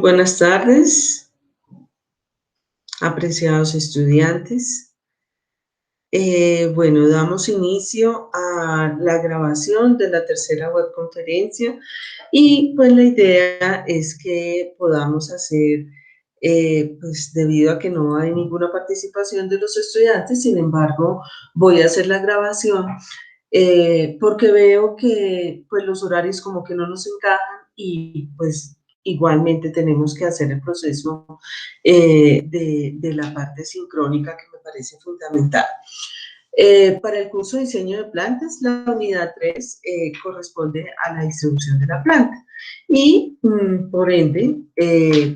Buenas tardes, apreciados estudiantes. Bueno, damos inicio a la grabación de la tercera webconferencia y pues la idea es que podamos hacer, pues debido a que no hay ninguna participación de los estudiantes, sin embargo, voy a hacer la grabación porque veo que pues los horarios como que no nos encajan y pues igualmente tenemos que hacer el proceso de la parte sincrónica que me parece fundamental. Para el curso de diseño de plantas, la unidad 3 corresponde a la distribución de la planta y por ende,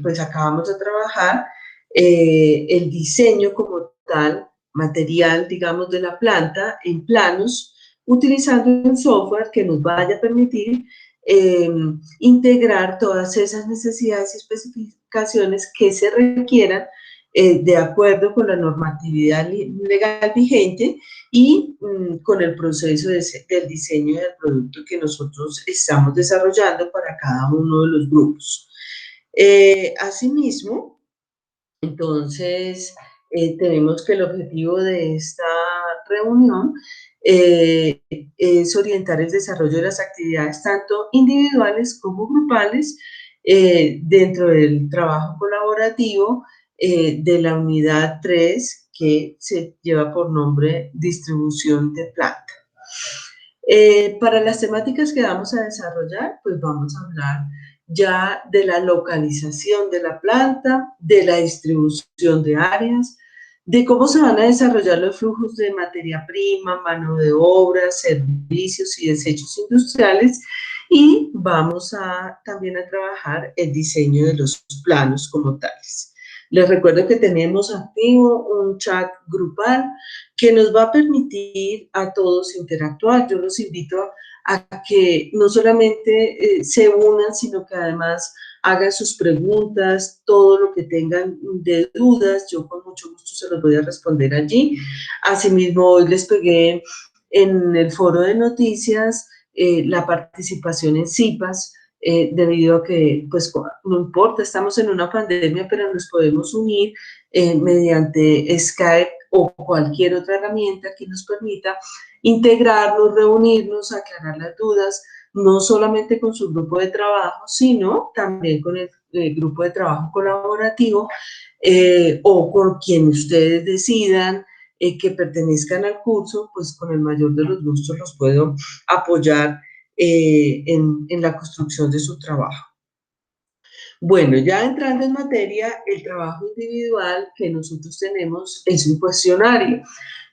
pues acabamos de trabajar el diseño como tal, material, digamos, de la planta en planos, utilizando un software que nos vaya a permitir eh, integrar todas esas necesidades y especificaciones que se requieran de acuerdo con la normatividad legal vigente y con el proceso del diseño del producto que nosotros estamos desarrollando para cada uno de los grupos. Asimismo, entonces, tenemos que el objetivo de esta reunión es orientar el desarrollo de las actividades tanto individuales como grupales dentro del trabajo colaborativo de la unidad 3 que se lleva por nombre distribución de planta. Para las temáticas que vamos a desarrollar, pues vamos a hablar ya de la localización de la planta, de la distribución de áreas, de cómo se van a desarrollar los flujos de materia prima, mano de obra, servicios y desechos industriales, y vamos a también a trabajar el diseño de los planos como tales. Les recuerdo que tenemos activo un chat grupal que nos va a permitir a todos interactuar. Yo los invito a que no solamente se unan, sino que además hagan sus preguntas, todo lo que tengan de dudas, yo con mucho gusto se los voy a responder allí. Asimismo, hoy les pegué en el foro de noticias la participación en CIPAS, debido a que, pues, no importa, estamos en una pandemia, pero nos podemos unir mediante Skype o cualquier otra herramienta que nos permita integrarnos, reunirnos, aclarar las dudas, no solamente con su grupo de trabajo, sino también con el grupo de trabajo colaborativo o con quien ustedes decidan que pertenezcan al curso, pues con el mayor de los gustos los puedo apoyar en la construcción de su trabajo. Bueno, ya entrando en materia, el trabajo individual que nosotros tenemos es un cuestionario.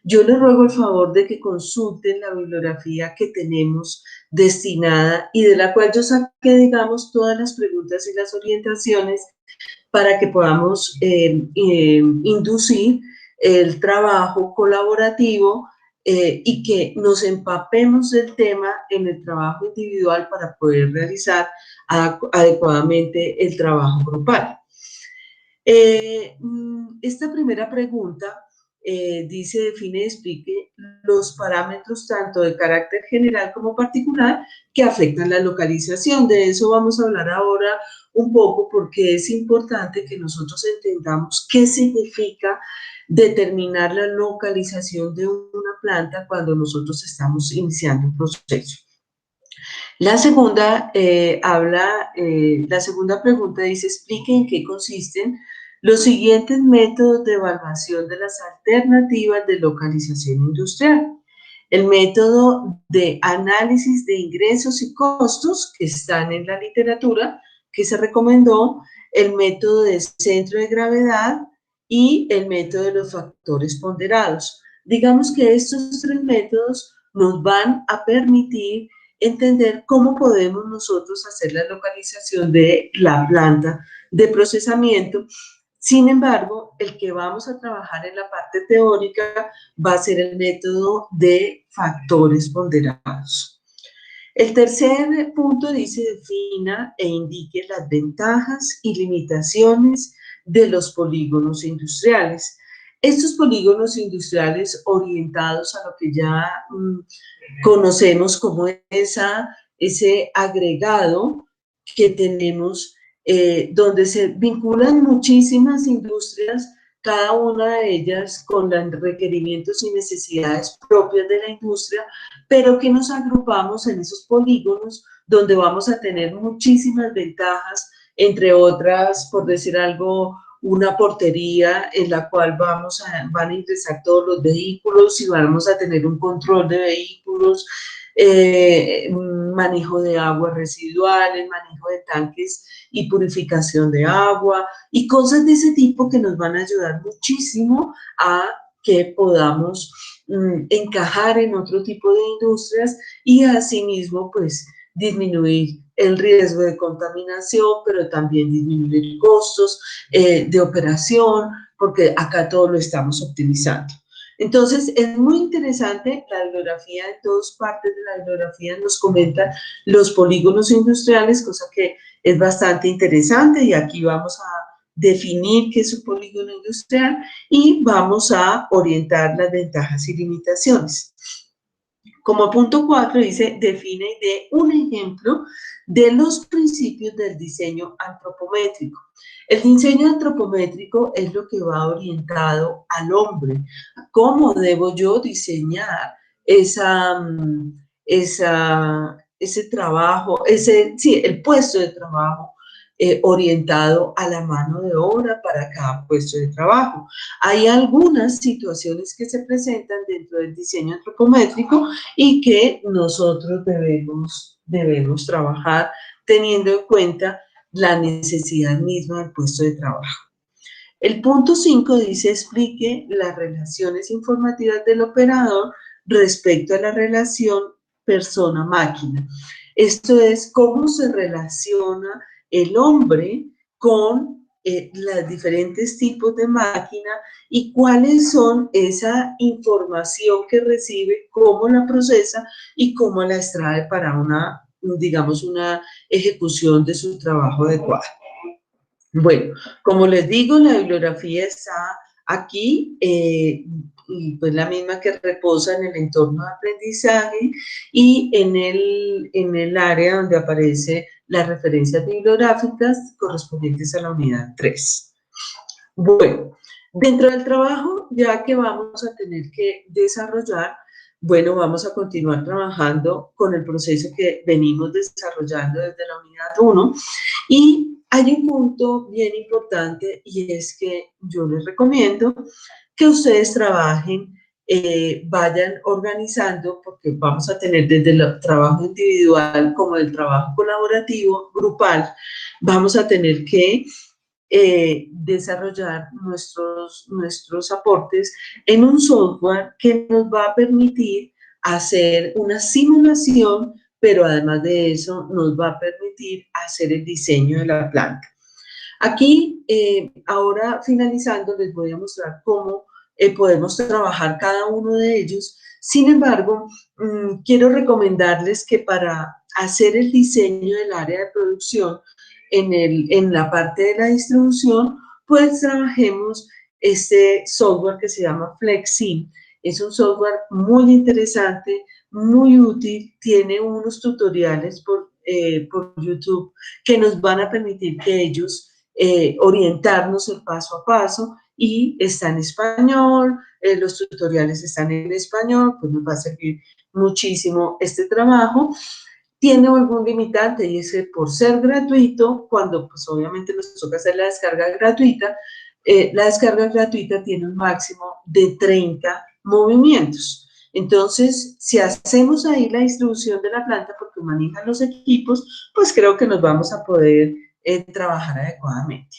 Yo les ruego el favor de que consulten la bibliografía que tenemos destinada y de la cual yo saqué, digamos, todas las preguntas y las orientaciones para que podamos inducir el trabajo colaborativo y que nos empapemos del tema en el trabajo individual para poder realizar adecuadamente el trabajo grupal. Esta primera pregunta dice, define y explique los parámetros tanto de carácter general como particular que afectan la localización. De eso vamos a hablar ahora un poco porque es importante que nosotros entendamos qué significa determinar la localización de una planta cuando nosotros estamos iniciando un proceso. La segunda la segunda pregunta dice, explique en qué consisten los siguientes métodos de evaluación de las alternativas de localización industrial. El método de análisis de ingresos y costos que están en la literatura que se recomendó, el método de centro de gravedad y el método de los factores ponderados. Digamos que estos tres métodos nos van a permitir entender cómo podemos nosotros hacer la localización de la planta de procesamiento. Sin embargo, el que vamos a trabajar en la parte teórica va a ser el método de factores ponderados. El tercer punto dice, defina e indique las ventajas y limitaciones de los polígonos industriales. Estos polígonos industriales orientados a lo que ya conocemos como ese agregado que tenemos donde se vinculan muchísimas industrias, cada una de ellas con los requerimientos y necesidades propias de la industria, pero que nos agrupamos en esos polígonos donde vamos a tener muchísimas ventajas, entre otras, por decir algo, una portería en la cual van a ingresar todos los vehículos y vamos a tener un control de vehículos, manejo de aguas residuales, manejo de tanques y purificación de agua y cosas de ese tipo que nos van a ayudar muchísimo a que podamos encajar en otro tipo de industrias y asimismo pues disminuir el riesgo de contaminación, pero también disminuir costos de operación, porque acá todo lo estamos optimizando. Entonces, es muy interesante la bibliografía, en todas partes de la bibliografía nos comenta los polígonos industriales, cosa que es bastante interesante y aquí vamos a definir qué es un polígono industrial y vamos a orientar las ventajas y limitaciones. Como punto 4 dice, define y dé un ejemplo de los principios del diseño antropométrico. El diseño antropométrico es lo que va orientado al hombre. ¿Cómo debo yo diseñar ese trabajo, el puesto de trabajo orientado a la mano de obra para cada puesto de trabajo? Hay algunas situaciones que se presentan dentro del diseño antropométrico y que nosotros debemos trabajar teniendo en cuenta la necesidad misma del puesto de trabajo. El punto 5 dice, explique las relaciones informativas del operador respecto a la relación persona-máquina. Esto es cómo se relaciona el hombre con los diferentes tipos de máquina y cuáles son esa información que recibe, cómo la procesa y cómo la extrae para digamos, una ejecución de su trabajo adecuado. Bueno, como les digo, la bibliografía está aquí, y pues la misma que reposa en el entorno de aprendizaje y en el área donde aparece las referencias bibliográficas correspondientes a la unidad 3. Bueno, dentro del trabajo, ya que vamos a tener que desarrollar, bueno, vamos a continuar trabajando con el proceso que venimos desarrollando desde la unidad 1 y hay un punto bien importante y es que yo les recomiendo que ustedes trabajen, vayan organizando, porque vamos a tener desde el trabajo individual como el trabajo colaborativo, grupal, vamos a tener que desarrollar nuestros aportes en un software que nos va a permitir hacer una simulación, pero además de eso nos va a permitir hacer el diseño de la planta. Aquí, ahora finalizando, les voy a mostrar cómo podemos trabajar cada uno de ellos. Sin embargo, quiero recomendarles que para hacer el diseño del área de producción en la parte de la distribución, pues trabajemos este software que se llama FlexSim. Es un software muy interesante, muy útil, tiene unos tutoriales por YouTube que nos van a permitir que ellos orientarnos el paso a paso y está en español, los tutoriales están en español, pues nos va a servir muchísimo este trabajo. Tiene algún limitante y es que por ser gratuito, cuando pues obviamente nos toca hacer la descarga gratuita tiene un máximo de 30 movimientos. Entonces, si hacemos ahí la distribución de la planta porque manejan los equipos, pues creo que nos vamos a poder trabajar adecuadamente.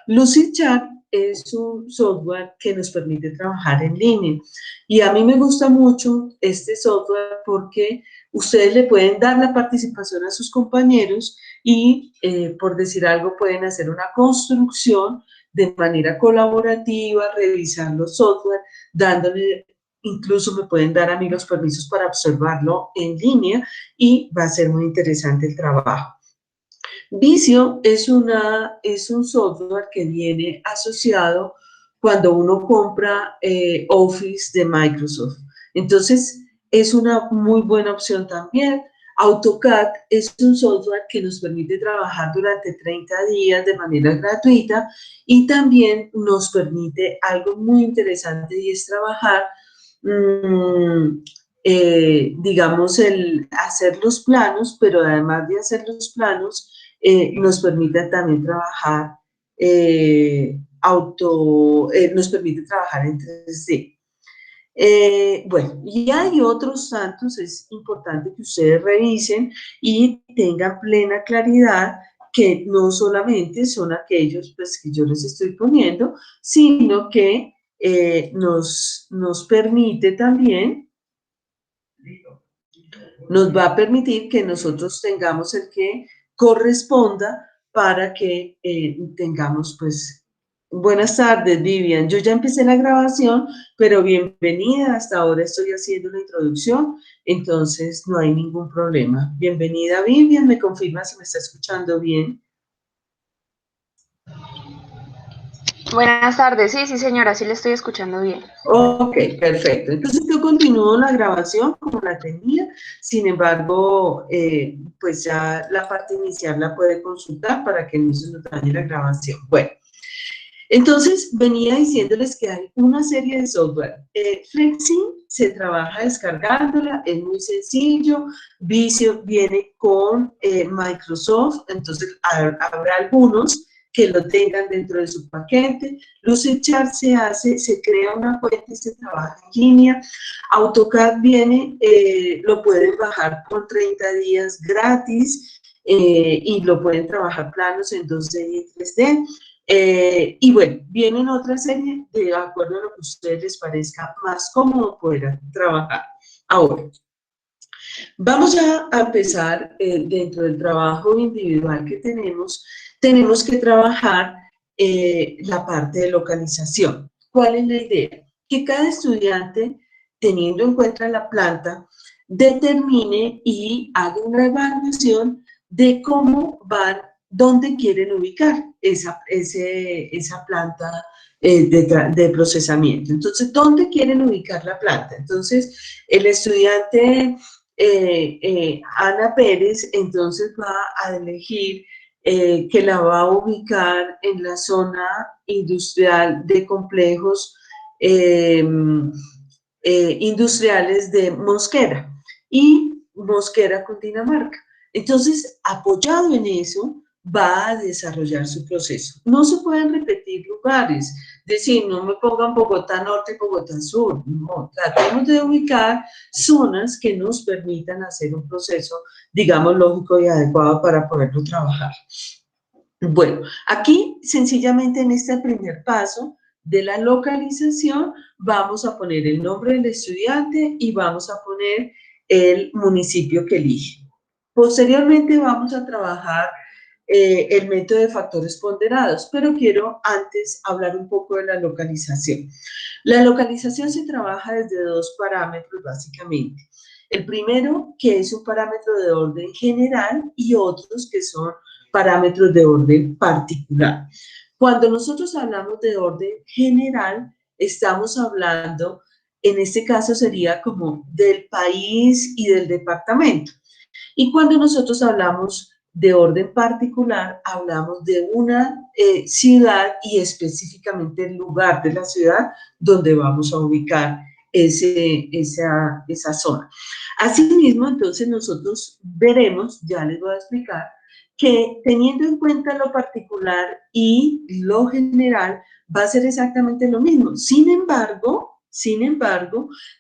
Lucidchart es un software que nos permite trabajar en línea y a mí me gusta mucho este software porque ustedes le pueden dar la participación a sus compañeros y, por decir algo, pueden hacer una construcción de manera colaborativa, revisar los software, dándole, incluso me pueden dar a mí los permisos para observarlo en línea y va a ser muy interesante el trabajo. Visio es un software que viene asociado cuando uno compra Office de Microsoft. Entonces, es una muy buena opción también. AutoCAD es un software que nos permite trabajar durante 30 días de manera gratuita y también nos permite algo muy interesante y es trabajar, mmm, digamos, el hacer los planos, pero además de hacer los planos, nos permite también trabajar nos permite trabajar en 3D. Bueno, y hay otros tantos, es importante que ustedes revisen y tengan plena claridad que no solamente son aquellos pues, que yo les estoy poniendo, sino que nos permite también, nos va a permitir que nosotros tengamos el que corresponda para que tengamos pues. Buenas tardes, Vivian. Yo ya empecé la grabación, pero bienvenida. Hasta ahora estoy haciendo la introducción, entonces no hay ningún problema. Bienvenida, Vivian. ¿Me confirma si me está escuchando bien? Buenas tardes, sí, sí señora, sí le estoy escuchando bien. Ok, perfecto. Entonces yo continúo la grabación como la tenía, sin embargo, pues ya la parte inicial la puede consultar para que no se nos dañe la grabación. Bueno. Entonces, venía diciéndoles que hay una serie de software. Flexim se trabaja descargándola, es muy sencillo. Visio viene con Microsoft, entonces habrá algunos que lo tengan dentro de su paquete. Lucidchart se crea una cuenta y se trabaja en línea. AutoCAD viene, lo pueden bajar por 30 días gratis y lo pueden trabajar planos en 2D y en 3D. Y bueno, vienen otra serie de acuerdo a lo que a ustedes les parezca más cómodo poder trabajar. Ahora, vamos ya a empezar dentro del trabajo individual que tenemos que trabajar la parte de localización. ¿Cuál es la idea? Que cada estudiante, teniendo en cuenta la planta, determine y haga una evaluación de cómo van, dónde quieren ubicar esa planta de procesamiento. Entonces, ¿dónde quieren ubicar la planta? Entonces, el estudiante Ana Pérez entonces va a elegir que la va a ubicar en la zona industrial de complejos eh, industriales de Mosquera y Mosquera, Cundinamarca. Entonces, apoyado en eso, va a desarrollar su proceso. No se pueden repetir lugares, decir, no me pongan Bogotá Norte, Bogotá Sur, no, tratemos de ubicar zonas que nos permitan hacer un proceso, digamos, lógico y adecuado para poderlo trabajar. Bueno, aquí sencillamente en este primer paso de la localización vamos a poner el nombre del estudiante y vamos a poner el municipio que elige. Posteriormente vamos a trabajar el método de factores ponderados, pero quiero antes hablar un poco de la localización. La localización se trabaja desde dos parámetros básicamente. El primero, que es un parámetro de orden general, y otros que son parámetros de orden particular. Cuando nosotros hablamos de orden general, estamos hablando, en este caso sería como del país y del departamento. Y cuando nosotros hablamos de orden particular, hablamos de una ciudad y específicamente el lugar de la ciudad donde vamos a ubicar esa zona. Asimismo, entonces nosotros veremos, ya les voy a explicar, que teniendo en cuenta lo particular y lo general, va a ser exactamente lo mismo. Sin embargo,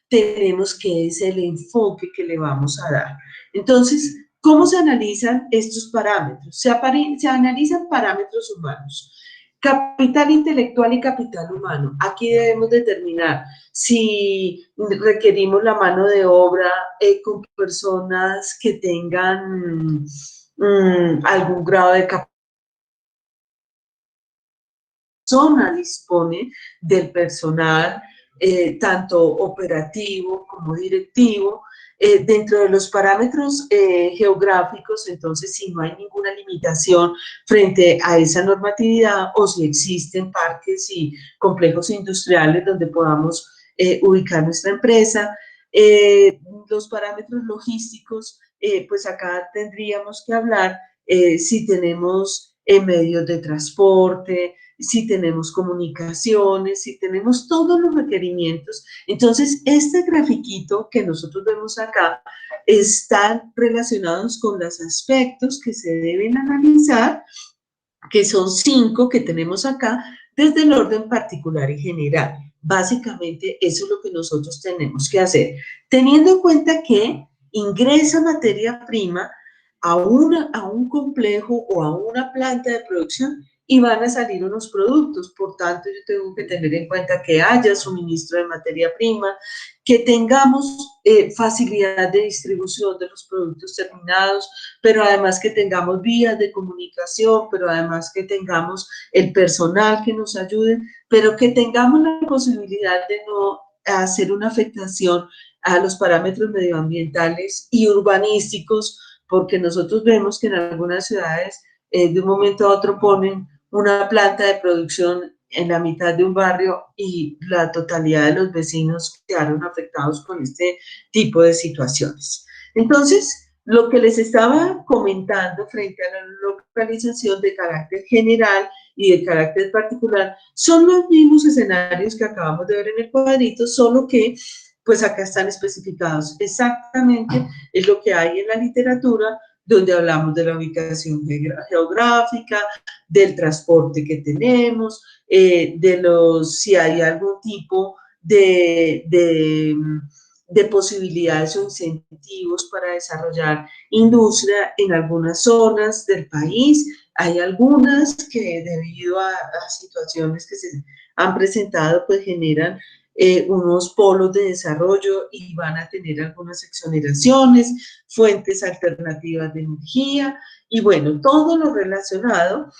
tenemos que es el enfoque que le vamos a dar. Entonces, ¿cómo se analizan estos parámetros? Se analizan parámetros humanos. Capital intelectual y capital humano. Aquí debemos determinar si requerimos la mano de obra con personas que tengan algún grado de capacidad. Zona dispone del personal tanto operativo como directivo. Dentro de los parámetros geográficos, entonces, si no hay ninguna limitación frente a esa normatividad o si existen parques y complejos industriales donde podamos ubicar nuestra empresa, los parámetros logísticos pues acá tendríamos que hablar si tenemos medios de transporte, si tenemos comunicaciones, si tenemos todos los requerimientos. Entonces, este grafiquito que nosotros vemos acá están relacionados con los aspectos que se deben analizar, que son 5 que tenemos acá, desde el orden particular y general. Básicamente, eso es lo que nosotros tenemos que hacer, teniendo en cuenta que ingresa materia prima a un complejo o a una planta de producción y van a salir unos productos. Por tanto, yo tengo que tener en cuenta que haya suministro de materia prima, que tengamos facilidad de distribución de los productos terminados, pero además que tengamos vías de comunicación, pero además que tengamos el personal que nos ayude, pero que tengamos la posibilidad de no hacer una afectación a los parámetros medioambientales y urbanísticos, porque nosotros vemos que en algunas ciudades de un momento a otro ponen una planta de producción en la mitad de un barrio y la totalidad de los vecinos quedaron afectados con este tipo de situaciones. Entonces, lo que les estaba comentando frente a la localización de carácter general y de carácter particular son los mismos escenarios que acabamos de ver en el cuadrito, solo que pues acá están especificados exactamente, es lo que hay en la literatura, donde hablamos de la ubicación geográfica, del transporte que tenemos, de los, si hay algún tipo de posibilidades o incentivos para desarrollar industria en algunas zonas del país. Hay algunas que debido a situaciones que se han presentado, pues generan unos polos de desarrollo y van a tener algunas exoneraciones, fuentes alternativas de energía y bueno, todo lo relacionado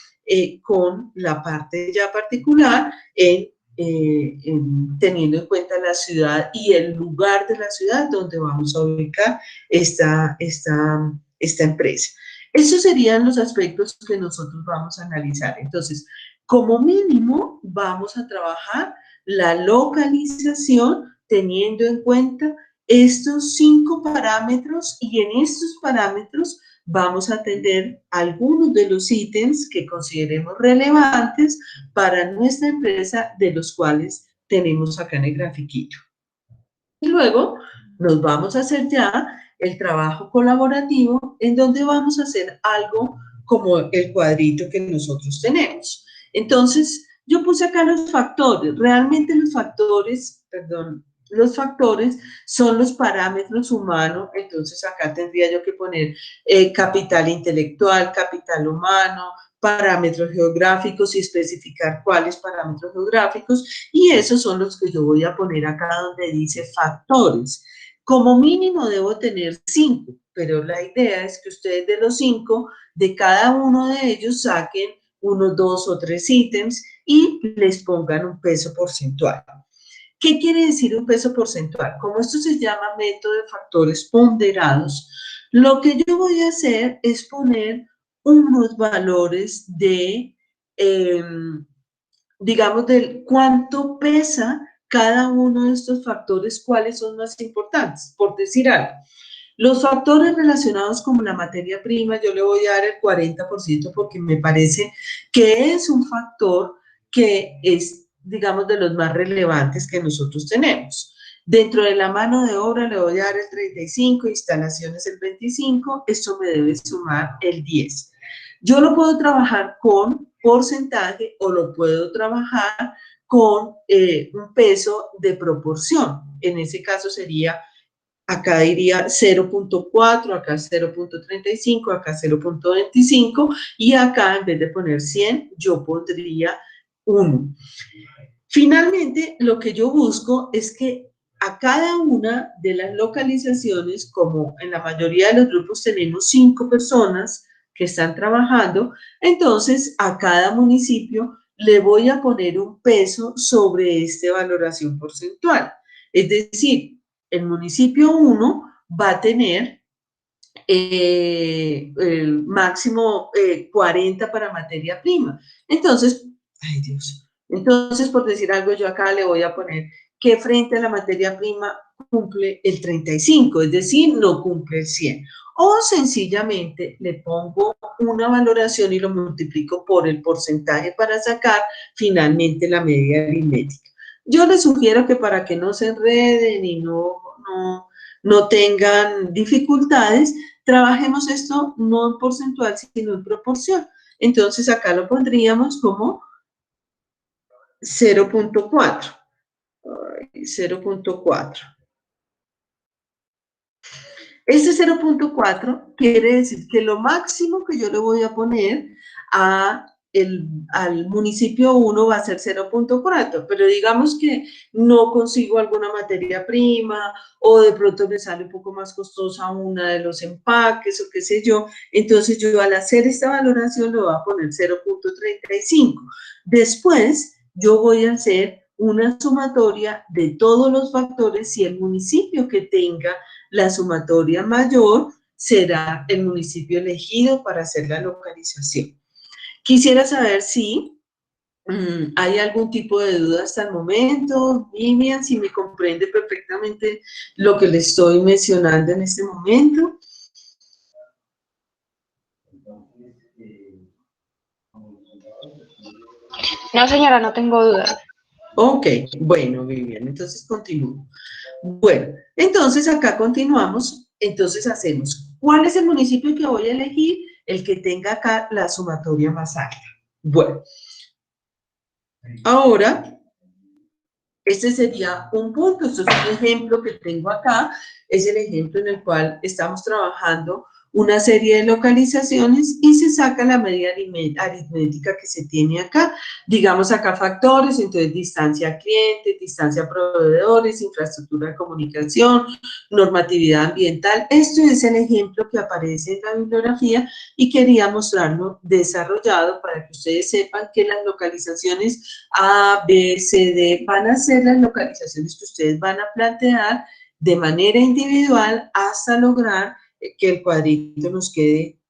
con la parte ya particular teniendo en cuenta la ciudad y el lugar de la ciudad donde vamos a ubicar esta empresa. Esos serían los aspectos que nosotros vamos a analizar. Entonces, como mínimo, vamos a trabajar la localización teniendo en cuenta estos 5 parámetros y en estos parámetros vamos a atender algunos de los ítems que consideremos relevantes para nuestra empresa, de los cuales tenemos acá en el grafiquillo. Y luego nos vamos a hacer ya el trabajo colaborativo en donde vamos a hacer algo como el cuadrito que nosotros tenemos. Entonces, yo puse acá los factores. Realmente los factores son los parámetros humanos. Entonces, acá tendría yo que poner capital intelectual, capital humano, parámetros geográficos y especificar cuáles parámetros geográficos, y esos son los que yo voy a poner acá donde dice factores. Como mínimo debo tener 5, pero la idea es que ustedes de los 5, de cada uno de ellos saquen unos 2 o 3 ítems y les pongan un peso porcentual. ¿Qué quiere decir un peso porcentual? Como esto se llama método de factores ponderados, lo que yo voy a hacer es poner unos valores de, digamos, de cuánto pesa cada uno de estos factores, cuáles son más importantes, por decir algo. Los factores relacionados con la materia prima, yo le voy a dar el 40% porque me parece que es un factor que es, digamos, de los más relevantes que nosotros tenemos. Dentro de la mano de obra le voy a dar el 35%, instalaciones el 25%, esto me debe sumar el 10%. Yo lo puedo trabajar con porcentaje o lo puedo trabajar con un peso de proporción. En ese caso sería, acá diría 0.4, acá 0.35, acá 0.25 y acá en vez de poner 100, yo pondría 1. Finalmente, lo que yo busco es que a cada una de las localizaciones, como en la mayoría de los grupos tenemos 5 personas que están trabajando, entonces a cada municipio le voy a poner un peso sobre esta valoración porcentual. Es decir, el municipio 1 va a tener el máximo 40 para materia prima. Entonces, ay Dios, entonces por decir algo yo acá le voy a poner que frente a la materia prima cumple el 35, es decir, no cumple el 100. o sencillamente le pongo una valoración y lo multiplico por el porcentaje para sacar finalmente la media aritmética. Yo les sugiero que para que no se enreden y no tengan dificultades, trabajemos esto no en porcentual, sino en proporción. Entonces acá lo pondríamos como 0.4. 0.4. Este 0.4 quiere decir que lo máximo que yo le voy a poner al municipio 1 va a ser 0.4, pero digamos que no consigo alguna materia prima o de pronto me sale un poco más costosa una de los empaques o qué sé yo, entonces yo al hacer esta valoración le voy a poner 0.35. Después yo voy a hacer una sumatoria de todos los factores y el municipio que tenga la sumatoria mayor será el municipio elegido para hacer la localización. Quisiera saber si hay algún tipo de duda hasta el momento. Vivian, si me comprende perfectamente lo que le estoy mencionando en este momento. No, señora, no tengo dudas. Ok, bueno, Vivian, entonces continúo. Bueno, entonces acá continuamos, entonces hacemos, ¿cuál es el municipio que voy a elegir? El que tenga acá la sumatoria más alta. Bueno, ahora, este sería un punto, esto es un ejemplo que tengo acá, es el ejemplo en el cual estamos trabajando una serie de localizaciones y se saca la media aritmética que se tiene acá. Digamos acá factores, entonces distancia a clientes, distancia a proveedores, infraestructura de comunicación, normatividad ambiental. Esto es el ejemplo que aparece en la bibliografía y quería mostrarlo desarrollado para que ustedes sepan que las localizaciones A, B, C, D van a ser las localizaciones que ustedes van a plantear de manera individual hasta lograr que el cuadrito nos quede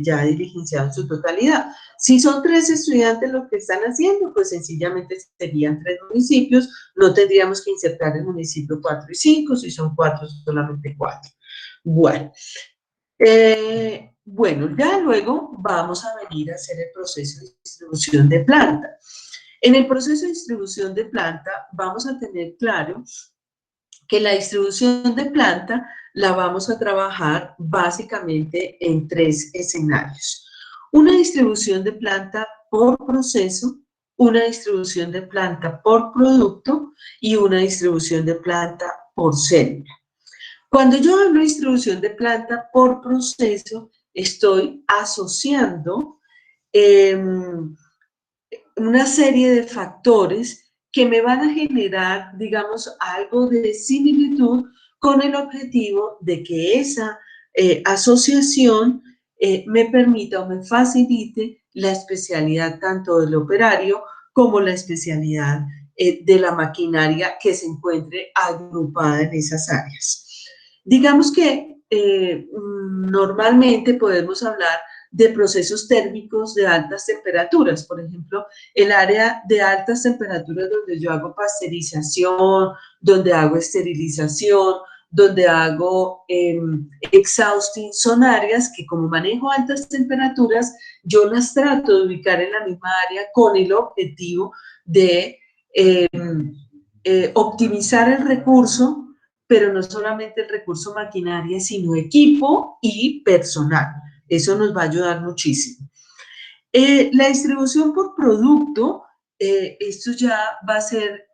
ya diligenciado en su totalidad. Si son 3 estudiantes lo que están haciendo, pues sencillamente serían 3 municipios, no tendríamos que insertar el municipio 4 y 5, si son 4, solamente 4. Bueno, ya luego vamos a venir a hacer el proceso de distribución de planta. En el proceso de distribución de planta vamos a tener claro que la distribución de planta la vamos a trabajar básicamente en 3 escenarios. Una distribución de planta por proceso, una distribución de planta por producto y una distribución de planta por célula. Cuando yo hablo de distribución de planta por proceso, estoy asociando una serie de factores que me van a generar, digamos, algo de similitud con el objetivo de que esa asociación me permita o me facilite la especialidad tanto del operario como la especialidad de la maquinaria que se encuentre agrupada en esas áreas. Digamos que normalmente podemos hablar de procesos térmicos de altas temperaturas, por ejemplo, el área de altas temperaturas donde yo hago pasteurización, donde hago esterilización, donde hago exhausting, son áreas que como manejo altas temperaturas, yo las trato de ubicar en la misma área con el objetivo de optimizar el recurso, pero no solamente el recurso maquinaria, sino equipo y personal. Eso nos va a ayudar muchísimo. La distribución por producto, esto ya va a ser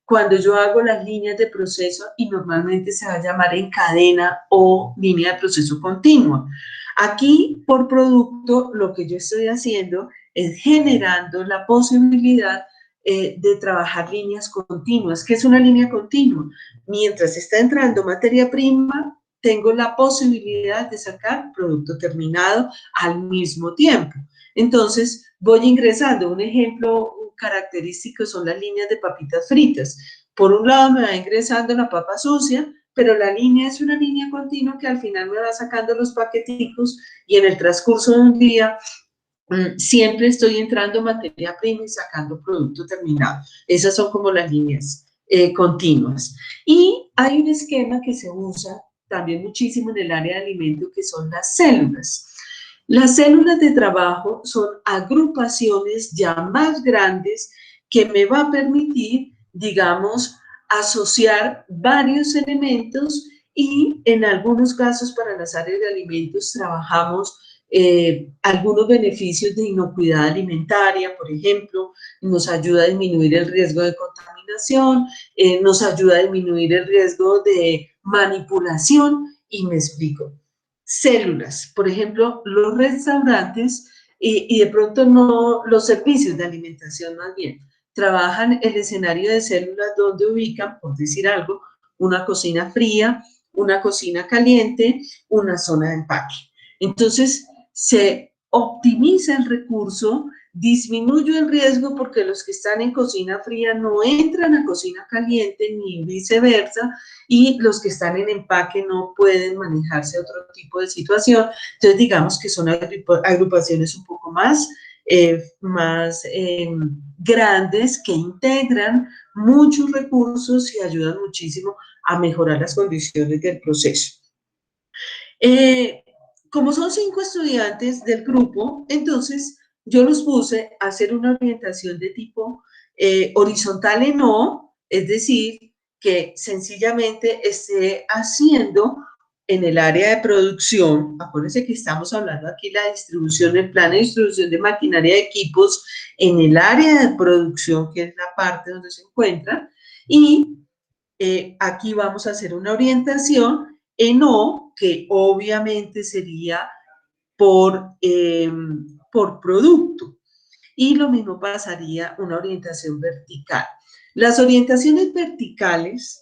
cuando yo hago las líneas de proceso y normalmente se va a llamar en cadena o línea de proceso continua. Aquí, por producto, lo que yo estoy haciendo es generando la posibilidad de trabajar líneas continuas. ¿Qué es una línea continua? Mientras está entrando materia prima, tengo la posibilidad de sacar producto terminado al mismo tiempo. Entonces, voy ingresando. Un ejemplo característico son las líneas de papitas fritas. Por un lado me va ingresando la papa sucia, pero la línea es una línea continua que al final me va sacando los paqueticos y en el transcurso de un día siempre estoy entrando materia prima y sacando producto terminado. Esas son como las líneas continuas. Y hay un esquema que se usa también muchísimo en el área de alimentos, que son las células. Las células de trabajo son agrupaciones ya más grandes que me va a permitir, digamos, asociar varios elementos y en algunos casos para las áreas de alimentos trabajamos algunos beneficios de inocuidad alimentaria, por ejemplo, nos ayuda a disminuir el riesgo de contaminación, nos ayuda a disminuir el riesgo de manipulación y me explico. Células, por ejemplo, los restaurantes y de pronto no los servicios de alimentación más bien, trabajan el escenario de células donde ubican, por decir algo, una cocina fría, una cocina caliente, una zona de empaque. Entonces, se optimiza el recurso, disminuye el riesgo porque los que están en cocina fría no entran a cocina caliente ni viceversa y los que están en empaque no pueden manejarse otro tipo de situación. Entonces, digamos que son agrupaciones un poco más grandes que integran muchos recursos y ayudan muchísimo a mejorar las condiciones del proceso. Como son 5 estudiantes del grupo, entonces yo los puse a hacer una orientación de tipo horizontal en O, es decir, que sencillamente esté haciendo en el área de producción, acuérdense que estamos hablando aquí de la distribución, el plan de distribución de maquinaria de equipos en el área de producción, que es la parte donde se encuentra, y aquí vamos a hacer una orientación en O, que obviamente sería por producto. Y lo mismo pasaría una orientación vertical. Las orientaciones verticales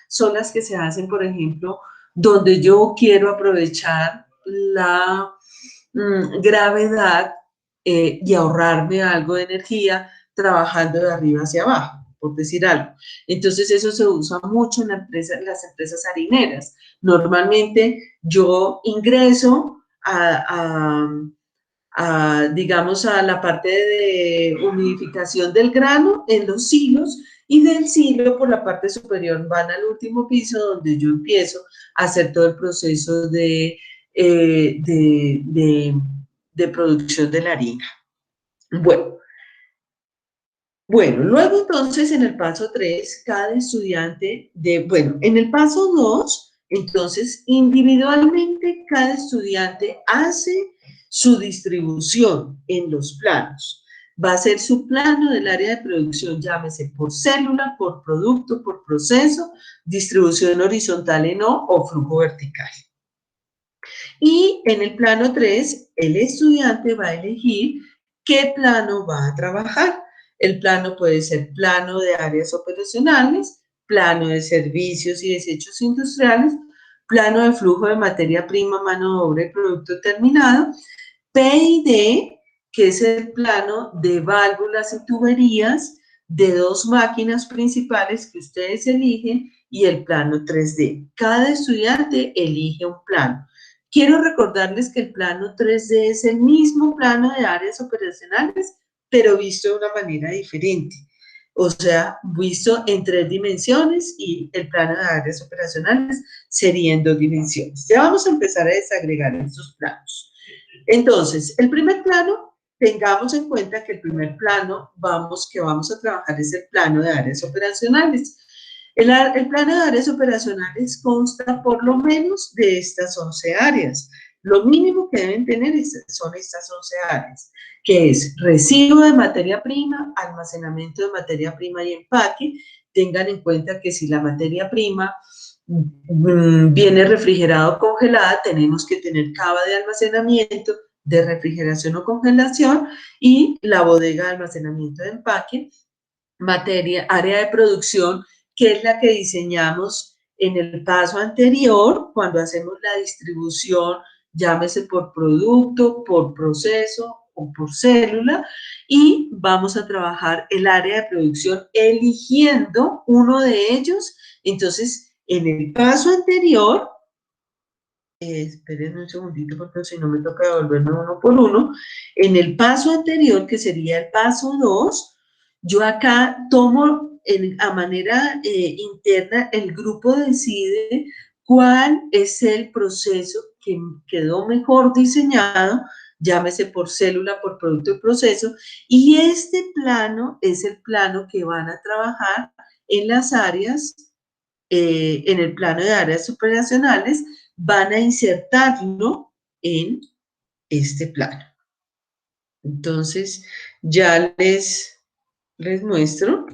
son las que se hacen, por ejemplo, donde yo quiero aprovechar la gravedad y ahorrarme algo de energía trabajando de arriba hacia abajo, por decir algo. Entonces eso se usa mucho en las empresas harineras. Normalmente yo ingreso digamos, a la parte de humidificación del grano en los silos y del silo por la parte superior van al último piso donde yo empiezo a hacer todo el proceso de producción de la harina. Bueno, luego entonces en el paso 3, cada estudiante en el paso 2, entonces individualmente cada estudiante hace su distribución en los planos. Va a ser su plano del área de producción, llámese por célula, por producto, por proceso, distribución horizontal en O flujo vertical. Y en el plano 3, el estudiante va a elegir qué plano va a trabajar. El plano puede ser plano de áreas operacionales, plano de servicios y desechos industriales, plano de flujo de materia prima, mano de obra y producto terminado, PID, que es el plano de válvulas y tuberías de 2 máquinas principales que ustedes eligen y el plano 3D. Cada estudiante elige un plano. Quiero recordarles que el plano 3D es el mismo plano de áreas operacionales, pero visto de una manera diferente. O sea, visto en 3 dimensiones y el plano de áreas operacionales sería en 2 dimensiones. Ya vamos a empezar a desagregar estos planos. Entonces, el primer plano, tengamos en cuenta que el primer plano que vamos a trabajar es el plano de áreas operacionales. El plano de áreas operacionales consta por lo menos de estas 11 áreas. Lo mínimo que deben tener son estas 11 áreas, que es residuo de materia prima, almacenamiento de materia prima y empaque. Tengan en cuenta que si la materia prima viene refrigerada o congelada, tenemos que tener cava de almacenamiento, de refrigeración o congelación y la bodega de almacenamiento de empaque, área de producción, que es la que diseñamos en el paso anterior, cuando hacemos la distribución, llámese por producto, por proceso o por célula, y vamos a trabajar el área de producción eligiendo uno de ellos. Entonces, en el paso anterior, esperen un segundito porque si no me toca devolverme uno por uno, en el paso anterior, que sería el paso 2, yo acá tomo a manera interna, el grupo decide cuál es el proceso que quedó mejor diseñado, llámese por célula, por producto y proceso, y este plano es el plano que van a trabajar en las áreas, en el plano de áreas operacionales, van a insertarlo en este plano. Entonces, ya les muestro.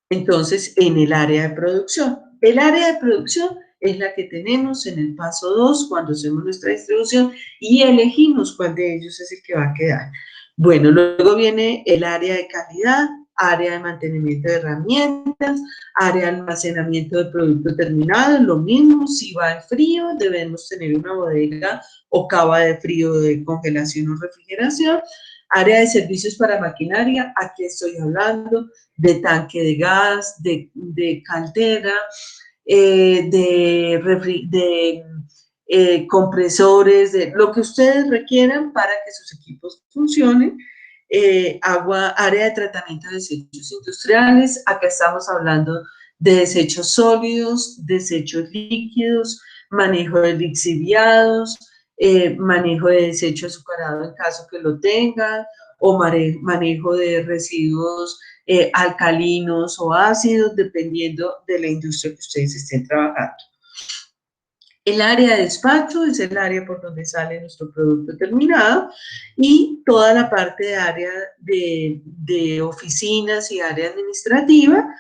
Entonces, en el área de producción. El área de producción es la que tenemos en el paso 2 cuando hacemos nuestra distribución y elegimos cuál de ellos es el que va a quedar. Bueno, luego viene el área de calidad, área de mantenimiento de herramientas, área de almacenamiento de producto terminado, lo mismo, si va en frío, debemos tener una bodega o cava de frío de congelación o refrigeración. Área de servicios para maquinaria, aquí estoy hablando de tanque de gas, de caldera, de compresores, de lo que ustedes requieran para que sus equipos funcionen. Área de tratamiento de desechos industriales, acá estamos hablando de desechos sólidos, desechos líquidos, manejo de lixiviados, manejo de desecho azucarado en caso que lo tengan, o manejo de residuos alcalinos o ácidos, dependiendo de la industria que ustedes estén trabajando. El área de despacho es el área por donde sale nuestro producto terminado y toda la parte de área de oficinas y área administrativa,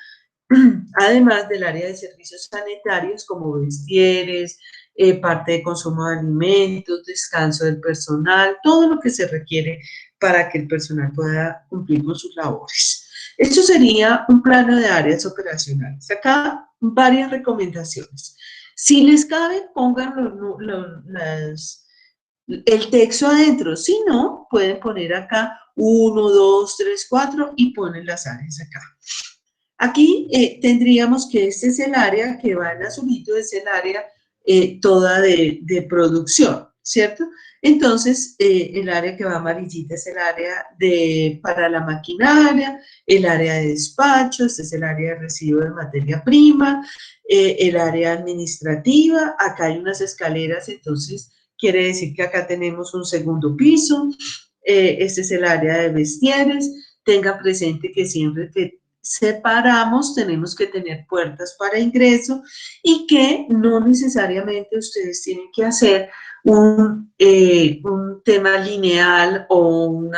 además del área de servicios sanitarios como vestieres, parte de consumo de alimentos, descanso del personal, todo lo que se requiere para que el personal pueda cumplir con sus labores. Esto sería un plano de áreas operacionales. Acá varias recomendaciones. Si les cabe, pongan el texto adentro. Si no, pueden poner acá 1, 2, 3, 4 y ponen las áreas acá. Aquí tendríamos que este es el área que va en azulito, es el área toda de producción, ¿cierto? Entonces, el área que va amarillita es el área para la maquinaria, el área de despacho, este es el área de recibo de materia prima, el área administrativa, acá hay unas escaleras, entonces quiere decir que acá tenemos un segundo piso, este es el área de vestieres, tenga presente que siempre que separamos, tenemos que tener puertas para ingreso y que no necesariamente ustedes tienen que hacer un tema lineal o un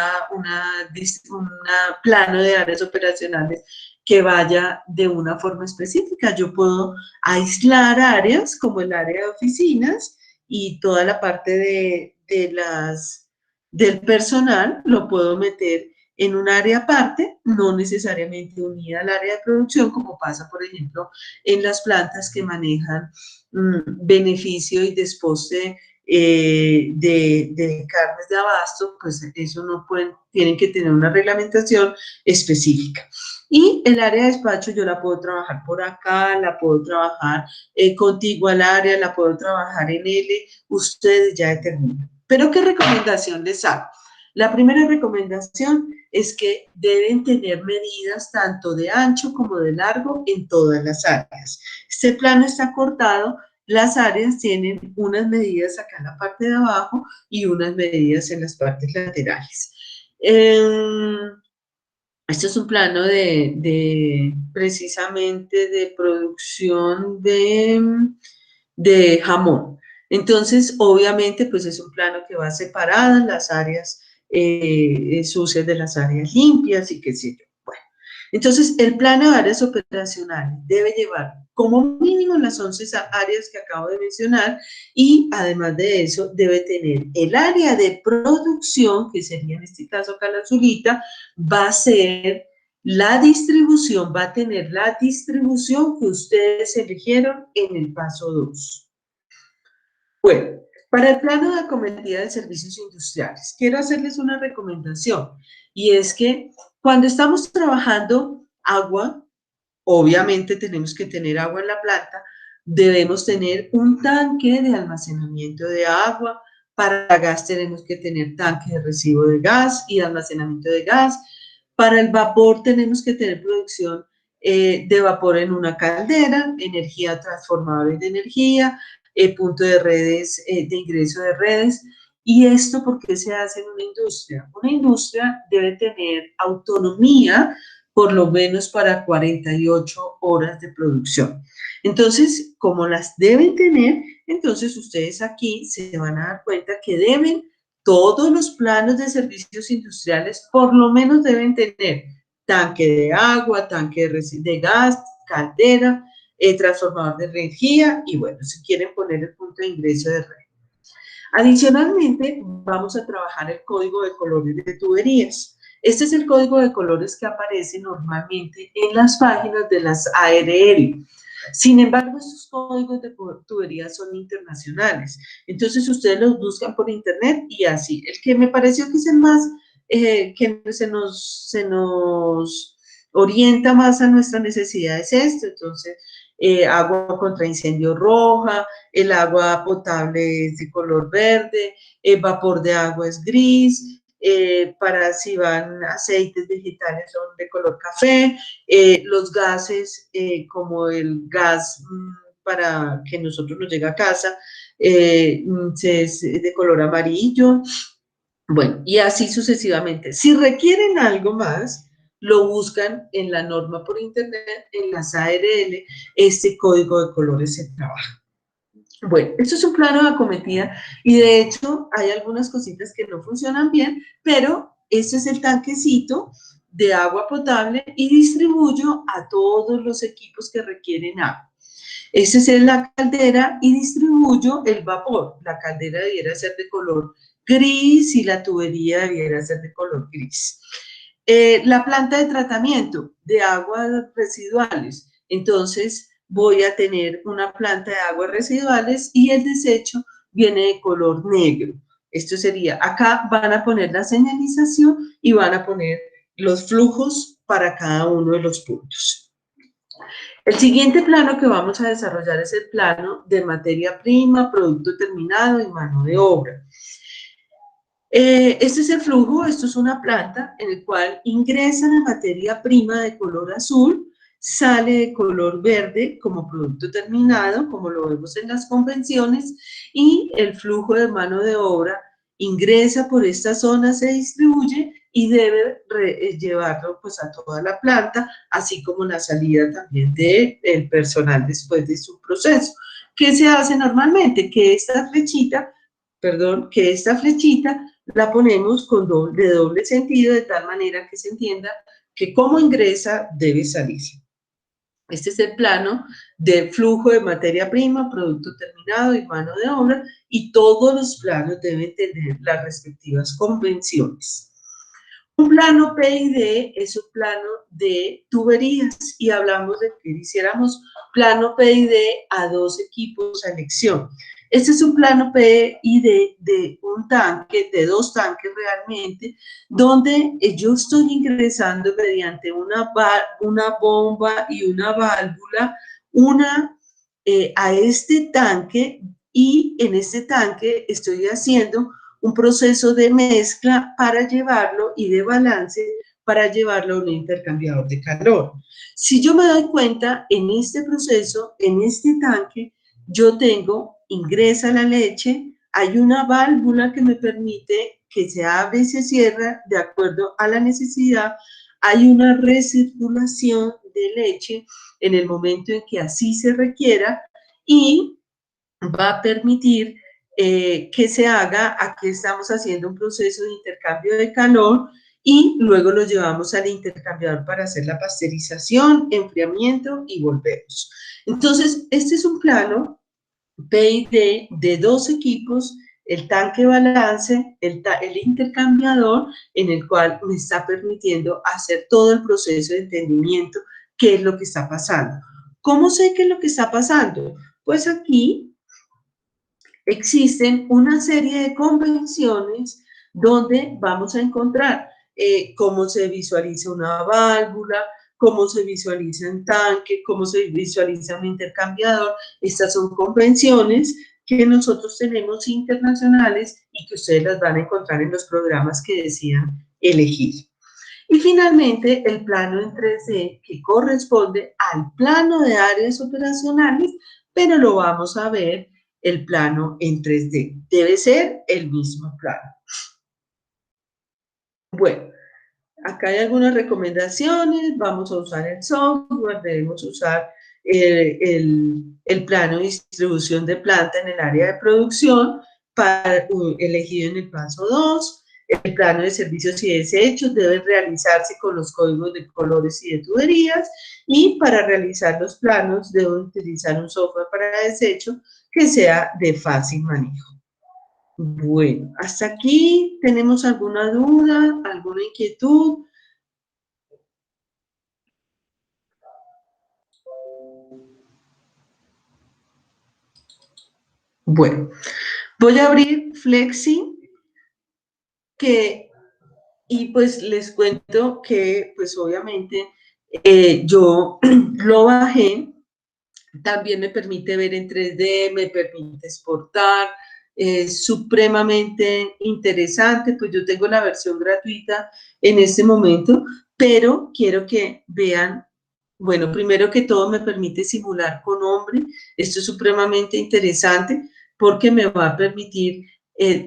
plano de áreas operacionales que vaya de una forma específica. Yo puedo aislar áreas como el área de oficinas y toda la parte del personal lo puedo meter en un área aparte, no necesariamente unida al área de producción, como pasa, por ejemplo, en las plantas que manejan beneficio y desposte de carnes de abasto, pues eso no tienen que tener una reglamentación específica. Y el área de despacho yo la puedo trabajar por acá, la puedo trabajar contigua al área, la puedo trabajar en L, ustedes ya determinan. Pero ¿qué recomendación les hago? La primera recomendación es que deben tener medidas tanto de ancho como de largo en todas las áreas. Este plano está cortado, las áreas tienen unas medidas acá en la parte de abajo y unas medidas en las partes laterales. Este es un plano precisamente de producción de jamón. Entonces, obviamente, pues es un plano que va separadas las áreas sucias de las áreas limpias y qué sé yo. Bueno, entonces el plano de áreas operacionales debe llevar como mínimo las 11 áreas que acabo de mencionar y además de eso debe tener el área de producción, que sería en este caso acá la azulita, va a ser la distribución, va a tener la distribución que ustedes eligieron en el paso 2. Bueno, para el plano de acometida de servicios industriales, quiero hacerles una recomendación y es que cuando estamos trabajando agua, obviamente tenemos que tener agua en la planta, debemos tener un tanque de almacenamiento de agua, para gas tenemos que tener tanque de recibo de gas y almacenamiento de gas, para el vapor tenemos que tener producción de vapor en una caldera, energía transformadores de energía, punto de redes, de ingreso de redes. ¿Y esto por qué se hace en una industria? Una industria debe tener autonomía por lo menos para 48 horas de producción. Entonces, como las deben tener, entonces ustedes aquí se van a dar cuenta que deben, todos los planos de servicios industriales por lo menos deben tener tanque de agua, tanque de gas, caldera, transformador de energía y bueno, si quieren poner el punto de ingreso de red. Adicionalmente, vamos a trabajar el código de colores de tuberías. Este es el código de colores que aparece normalmente en las páginas de las ARL. Sin embargo, estos códigos de tuberías son internacionales. Entonces, ustedes los buscan por internet y así. El que me pareció que es el más, que se nos orienta más a nuestra necesidad es este. Entonces, agua contra incendio roja, el agua potable es de color verde, el vapor de agua es gris, para si van aceites vegetales son de color café, los gases como el gas para que nosotros nos llegue a casa es de color amarillo, bueno, y así sucesivamente. Si requieren algo más, lo buscan en la norma por internet, en las ARL, este código de colores se trabaja. Bueno, esto es un plano de acometida y de hecho hay algunas cositas que no funcionan bien, pero este es el tanquecito de agua potable y distribuyo a todos los equipos que requieren agua. Esta es la caldera y distribuyo el vapor. La caldera debiera ser de color gris y la tubería debiera ser de color gris. La planta de tratamiento de aguas residuales. Entonces, voy a tener una planta de aguas residuales y el desecho viene de color negro. Esto sería, acá van a poner la señalización y van a poner los flujos para cada uno de los puntos. El siguiente plano que vamos a desarrollar es el plano de materia prima, producto terminado y mano de obra. Este es el flujo, esto es una planta en el cual ingresa la materia prima de color azul, sale de color verde como producto terminado, como lo vemos en las convenciones, y el flujo de mano de obra ingresa por esta zona, se distribuye y debe llevarlo pues a toda la planta, así como la salida también del personal después de su proceso. ¿Qué se hace normalmente? Que esta flechita la ponemos de doble sentido, de tal manera que se entienda que como ingresa, debe salir. Este es el plano de flujo de materia prima, producto terminado y mano de obra, y todos los planos deben tener las respectivas convenciones. Un plano PID es un plano de tuberías y hablamos de que hiciéramos plano PID a 2 equipos a elección. Este es un plano PID de un tanque, de 2 tanques realmente, donde yo estoy ingresando mediante una bomba y una válvula a este tanque, y en este tanque estoy haciendo un proceso de mezcla para llevarlo y de balance para llevarlo a un intercambiador de calor. Si yo me doy cuenta, en este proceso, en este tanque, yo ingresa la leche, hay una válvula que me permite que se abre y se cierra de acuerdo a la necesidad, hay una recirculación de leche en el momento en que así se requiera y va a permitir que se haga, aquí estamos haciendo un proceso de intercambio de calor y luego lo llevamos al intercambiador para hacer la pasteurización, enfriamiento y volvemos. Entonces, este es un plano PID de 2 equipos, el tanque balance, el intercambiador, en el cual me está permitiendo hacer todo el proceso de entendimiento, qué es lo que está pasando. ¿Cómo sé qué es lo que está pasando? Pues aquí existen una serie de convenciones donde vamos a encontrar cómo se visualiza una válvula, cómo se visualiza un tanque, cómo se visualiza un intercambiador. Estas son convenciones que nosotros tenemos internacionales y que ustedes las van a encontrar en los programas que decidan elegir. Y finalmente, el plano en 3D que corresponde al plano de áreas operacionales, pero lo vamos a ver el plano en 3D. Debe ser el mismo plano. Bueno, acá hay algunas recomendaciones. Vamos a usar el software, debemos usar el plano de distribución de planta en el área de producción elegido en el paso 2. El plano de servicios y desechos debe realizarse con los códigos de colores y de tuberías, y para realizar los planos debo utilizar un software para desecho que sea de fácil manejo. Bueno, hasta aquí, ¿tenemos alguna duda, alguna inquietud? Bueno, voy a abrir Flexi, y pues les cuento que pues obviamente yo lo bajé. También me permite ver en 3D, me permite exportar, es supremamente interesante. Pues yo tengo la versión gratuita en este momento, pero quiero que vean, bueno, primero que todo me permite simular con hombre. Esto es supremamente interesante porque me va a permitir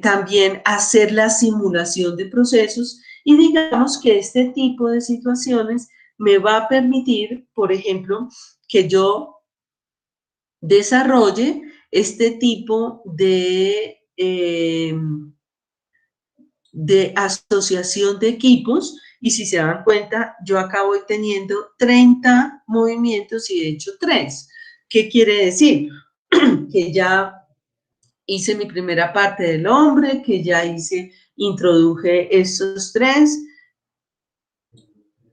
también hacer la simulación de procesos, y digamos que este tipo de situaciones me va a permitir, por ejemplo, que yo desarrolle este tipo de asociación de equipos. Y si se dan cuenta, yo acá voy teniendo 30 movimientos y de hecho 3. ¿Qué quiere decir? Que ya hice mi primera parte del hombre, que ya introduje estos 3,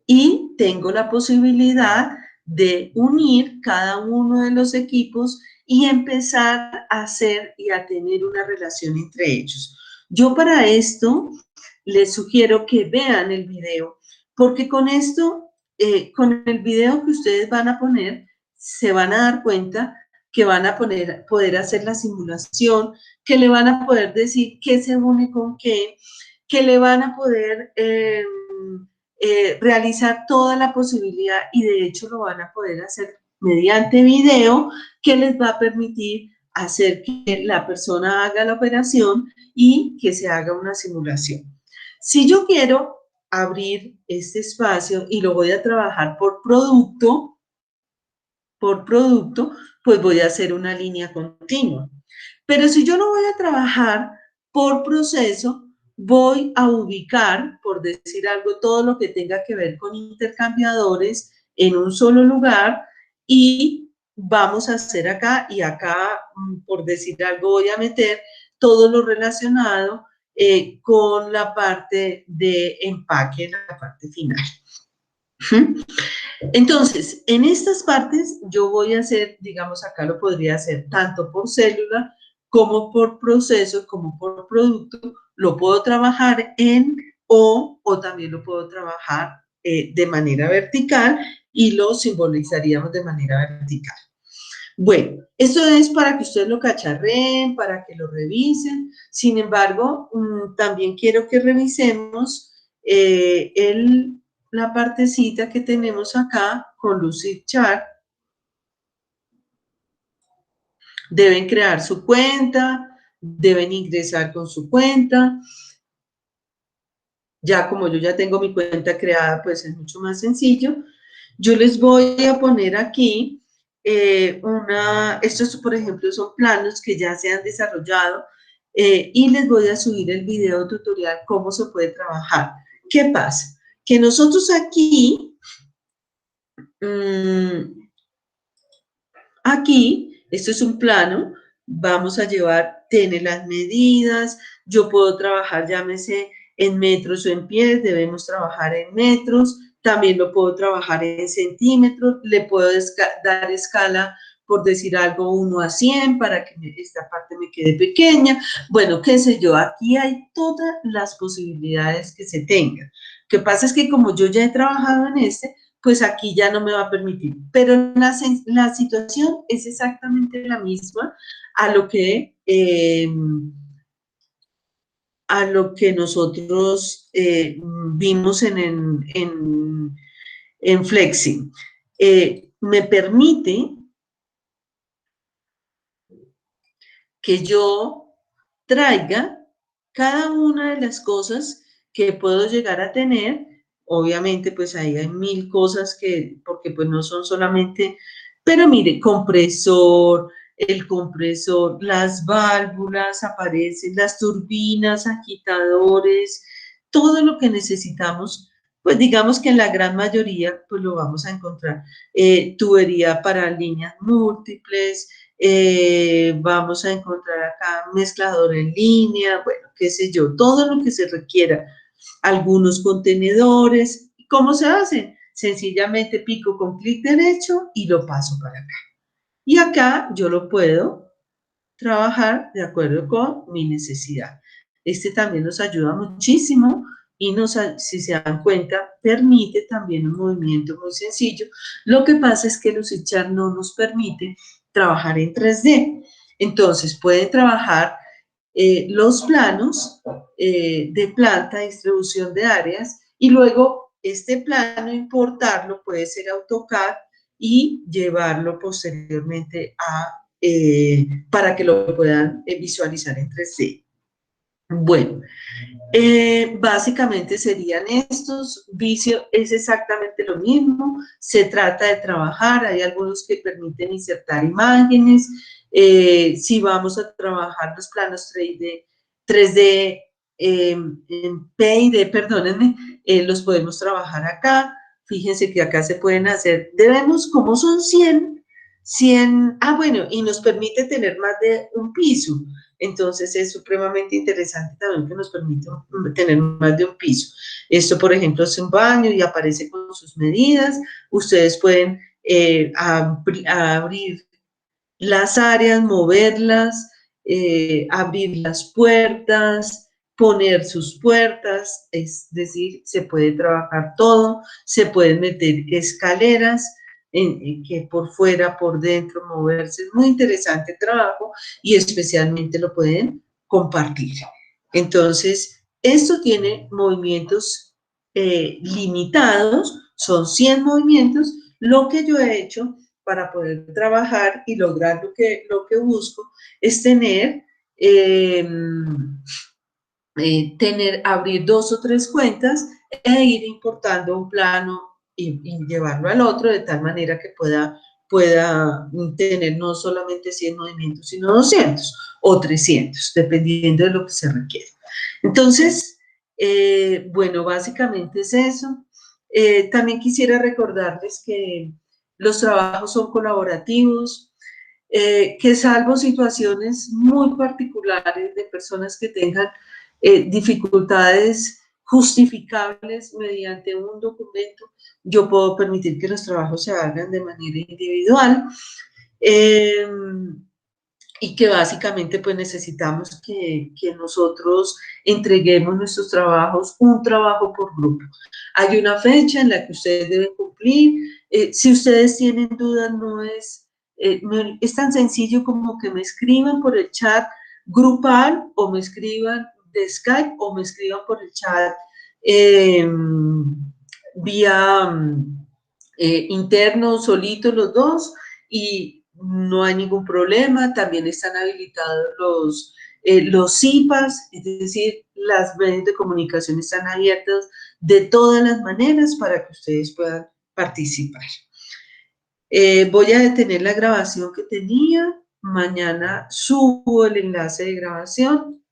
y tengo la posibilidad de unir cada uno de los equipos y empezar a hacer y a tener una relación entre ellos. Yo para esto les sugiero que vean el video, porque con esto, con el video que ustedes van a poner, se van a dar cuenta que van a poder hacer la simulación, que le van a poder decir qué se une con qué, que le van a poder realizar toda la posibilidad, y de hecho lo van a poder hacer mediante video, que les va a permitir hacer que la persona haga la operación y que se haga una simulación. Si yo quiero abrir este espacio y lo voy a trabajar por producto, pues voy a hacer una línea continua. Pero si yo lo voy a trabajar por proceso, voy a ubicar, por decir algo, todo lo que tenga que ver con intercambiadores en un solo lugar, y vamos a hacer acá, y acá, por decir algo, voy a meter todo lo relacionado con la parte de empaque, la parte final. Entonces, en estas partes yo voy a hacer, digamos, acá lo podría hacer tanto por célula como por proceso, como por producto. Lo puedo trabajar en o también lo puedo trabajar de manera vertical, y lo simbolizaríamos de manera vertical. Bueno, esto es para que ustedes lo cacharreen, para que lo revisen. Sin embargo, también quiero que revisemos la partecita que tenemos acá con Lucidchart. Deben crear su cuenta, deben ingresar con su cuenta. Ya como yo ya tengo mi cuenta creada, pues es mucho más sencillo. Yo les voy a poner aquí estos por ejemplo son planos que ya se han desarrollado, y les voy a subir el video tutorial cómo se puede trabajar. ¿Qué pasa? Que nosotros aquí, esto es un plano, vamos a llevar, tiene las medidas, yo puedo trabajar, llámese en metros o en pies, debemos trabajar en metros, también lo puedo trabajar en centímetros, le puedo dar escala, por decir algo, 1 a 100 para que esta parte me quede pequeña. Bueno, qué sé yo, aquí hay todas las posibilidades que se tengan. Lo que pasa es que como yo ya he trabajado en pues aquí ya no me va a permitir. Pero la situación es exactamente la misma a lo que a lo que nosotros vimos en Flexi. Me permite que yo traiga cada una de las cosas que puedo llegar a tener. Obviamente, pues ahí hay mil cosas que, porque pues no son solamente, pero mire, compresor, el compresor, las válvulas aparecen, las turbinas, agitadores, todo lo que necesitamos, pues digamos que en la gran mayoría, pues lo vamos a encontrar. Tubería para líneas múltiples, vamos a encontrar acá mezclador en línea, bueno, qué sé yo, todo lo que se requiera, algunos contenedores. ¿Cómo se hace? Sencillamente pico con clic derecho y lo paso para acá. Y acá yo lo puedo trabajar de acuerdo con mi necesidad. Este también nos ayuda muchísimo y si se dan cuenta, permite también un movimiento muy sencillo. Lo que pasa es que Lucidchart no nos permite trabajar en 3D. Entonces, pueden trabajar los planos de planta, distribución de áreas, y luego este plano importarlo, puede ser AutoCAD, y llevarlo posteriormente para que lo puedan visualizar en 3D. Bueno, básicamente serían estos. Visio es exactamente lo mismo, se trata de trabajar, hay algunos que permiten insertar imágenes, si vamos a trabajar los planos 3D en Paint, perdónenme, los podemos trabajar acá. Fíjense que acá se pueden hacer, debemos, como son 100, bueno, y nos permite tener más de un piso. Entonces es supremamente interesante también que nos permite tener más de un piso. Esto, por ejemplo, es un baño y aparece con sus medidas. Ustedes pueden abrir las áreas, moverlas, abrir las puertas, poner sus puertas, es decir, se puede trabajar todo, se pueden meter escaleras, que por fuera, por dentro, moverse. Es muy interesante el trabajo y especialmente lo pueden compartir. Entonces, esto tiene movimientos limitados, son 100 movimientos. Lo que yo he hecho para poder trabajar y lograr lo que busco es abrir 2 o 3 cuentas e ir importando un plano y llevarlo al otro de tal manera que pueda tener no solamente 100 movimientos, sino 200 o 300, dependiendo de lo que se requiere. Entonces, bueno, básicamente es eso. También quisiera recordarles que los trabajos son colaborativos, que salvo situaciones muy particulares de personas que tengan dificultades justificables mediante un documento, yo puedo permitir que los trabajos se hagan de manera individual. Y que básicamente pues necesitamos que nosotros entreguemos nuestros trabajos, un trabajo por grupo. Hay una fecha en la que ustedes deben cumplir. Si ustedes tienen dudas, no es tan sencillo como que me escriban por el chat grupal o me escriban de Skype o me escriban por el chat vía interno, solitos los dos, y no hay ningún problema. También están habilitados los CIPAS, es decir, las redes de comunicación están abiertas de todas las maneras para que ustedes puedan participar. Voy a detener la grabación que tenía. Mañana subo el enlace de grabación